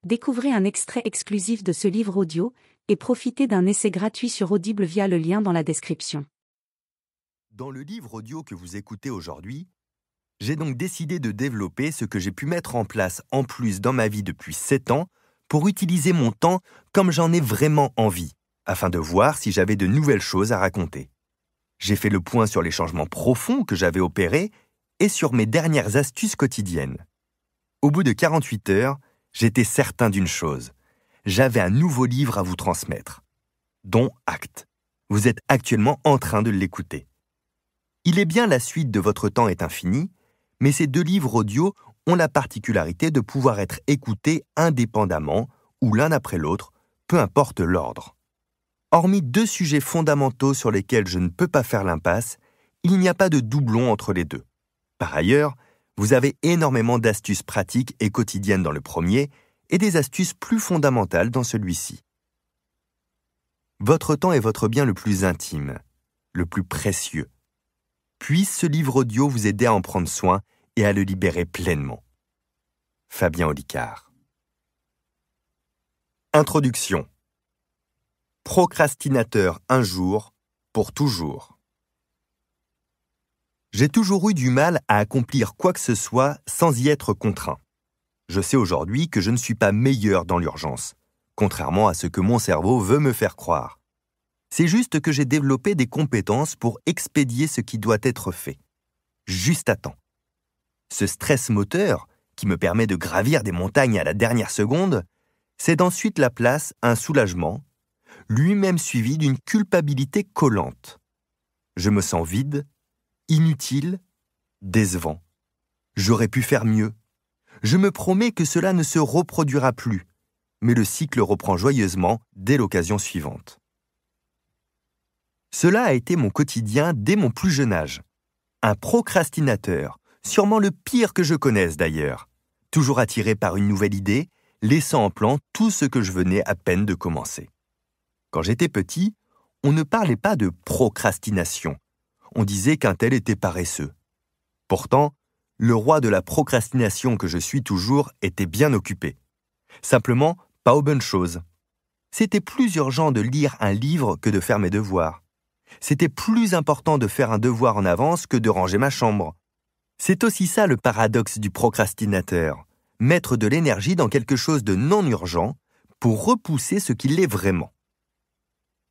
Découvrez un extrait exclusif de ce livre audio et profitez d'un essai gratuit sur Audible via le lien dans la description. Dans le livre audio que vous écoutez aujourd'hui, j'ai donc décidé de développer ce que j'ai pu mettre en place en plus dans ma vie depuis 7 ans pour utiliser mon temps comme j'en ai vraiment envie, afin de voir si j'avais de nouvelles choses à raconter. J'ai fait le point sur les changements profonds que j'avais opérés et sur mes dernières astuces quotidiennes. Au bout de 48 heures, j'étais certain d'une chose. J'avais un nouveau livre à vous transmettre, dont acte. Vous êtes actuellement en train de l'écouter. Il est bien la suite de Votre temps est infini, mais ces 2 livres audio ont la particularité de pouvoir être écoutés indépendamment ou l'un après l'autre, peu importe l'ordre. Hormis 2 sujets fondamentaux sur lesquels je ne peux pas faire l'impasse, il n'y a pas de doublon entre les 2. Par ailleurs, vous avez énormément d'astuces pratiques et quotidiennes dans le premier et des astuces plus fondamentales dans celui-ci. Votre temps est votre bien le plus intime, le plus précieux. Puisse ce livre audio vous aider à en prendre soin et à le libérer pleinement. Fabien Olicard. Introduction. Procrastinateur un jour, pour toujours. J'ai toujours eu du mal à accomplir quoi que ce soit sans y être contraint. Je sais aujourd'hui que je ne suis pas meilleur dans l'urgence, contrairement à ce que mon cerveau veut me faire croire. C'est juste que j'ai développé des compétences pour expédier ce qui doit être fait. Juste à temps. Ce stress moteur, qui me permet de gravir des montagnes à la dernière seconde, cède ensuite la place à un soulagement, lui-même suivi d'une culpabilité collante. Je me sens vide, inutile, décevant. J'aurais pu faire mieux. Je me promets que cela ne se reproduira plus, mais le cycle reprend joyeusement dès l'occasion suivante. Cela a été mon quotidien dès mon plus jeune âge. Un procrastinateur, sûrement le pire que je connaisse d'ailleurs, toujours attiré par une nouvelle idée, laissant en plan tout ce que je venais à peine de commencer. Quand j'étais petit, on ne parlait pas de procrastination. On disait qu'un tel était paresseux. Pourtant, le roi de la procrastination que je suis toujours était bien occupé. Simplement, pas aux bonnes choses. C'était plus urgent de lire un livre que de faire mes devoirs. C'était plus important de faire un devoir en avance que de ranger ma chambre. C'est aussi ça le paradoxe du procrastinateur, mettre de l'énergie dans quelque chose de non urgent pour repousser ce qui l'est vraiment.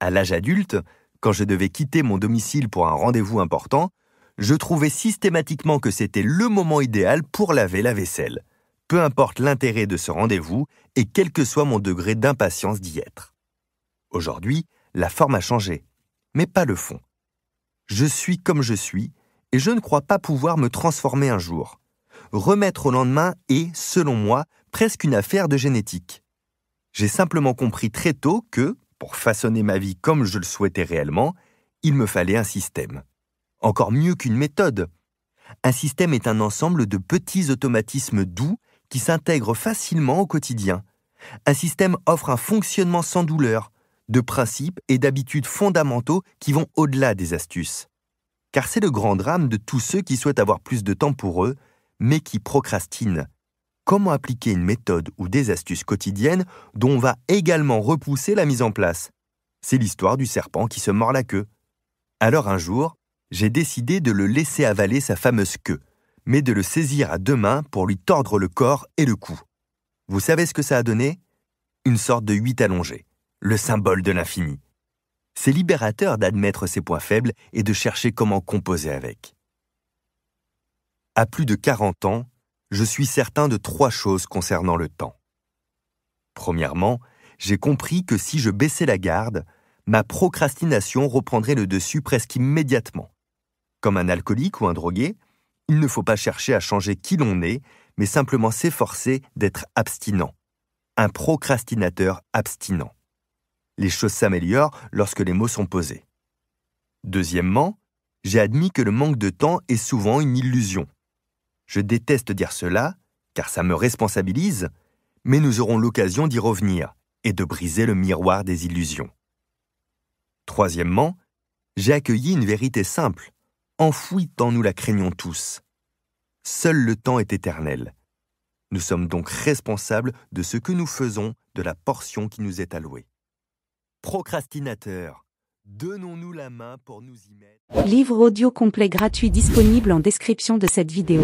À l'âge adulte, quand je devais quitter mon domicile pour un rendez-vous important, je trouvais systématiquement que c'était le moment idéal pour laver la vaisselle, peu importe l'intérêt de ce rendez-vous et quel que soit mon degré d'impatience d'y être. Aujourd'hui, la forme a changé, mais pas le fond. Je suis comme je suis et je ne crois pas pouvoir me transformer un jour. Remettre au lendemain est, selon moi, presque une affaire de génétique. J'ai simplement compris très tôt que, pour façonner ma vie comme je le souhaitais réellement, il me fallait un système. Encore mieux qu'une méthode. Un système est un ensemble de petits automatismes doux qui s'intègrent facilement au quotidien. Un système offre un fonctionnement sans douleur, de principes et d'habitudes fondamentaux qui vont au-delà des astuces. Car c'est le grand drame de tous ceux qui souhaitent avoir plus de temps pour eux, mais qui procrastinent. Comment appliquer une méthode ou des astuces quotidiennes dont on va également repousser la mise en place? C'est l'histoire du serpent qui se mord la queue. Alors un jour, j'ai décidé de le laisser avaler sa fameuse queue, mais de le saisir à 2 mains pour lui tordre le corps et le cou. Vous savez ce que ça a donné? Une sorte de 8 allongé, le symbole de l'infini. C'est libérateur d'admettre ses points faibles et de chercher comment composer avec. À plus de 40 ans, je suis certain de 3 choses concernant le temps. Premièrement, j'ai compris que si je baissais la garde, ma procrastination reprendrait le dessus presque immédiatement. Comme un alcoolique ou un drogué, il ne faut pas chercher à changer qui l'on est, mais simplement s'efforcer d'être abstinent. Un procrastinateur abstinent. Les choses s'améliorent lorsque les mots sont posés. Deuxièmement, j'ai admis que le manque de temps est souvent une illusion. Je déteste dire cela, car ça me responsabilise, mais nous aurons l'occasion d'y revenir et de briser le miroir des illusions. Troisièmement, j'ai accueilli une vérité simple, enfouie tant nous la craignons tous. Seul le temps est éternel. Nous sommes donc responsables de ce que nous faisons de la portion qui nous est allouée. Procrastinateurs, donnons-nous la main pour nous y mettre. Livre audio complet gratuit disponible en description de cette vidéo.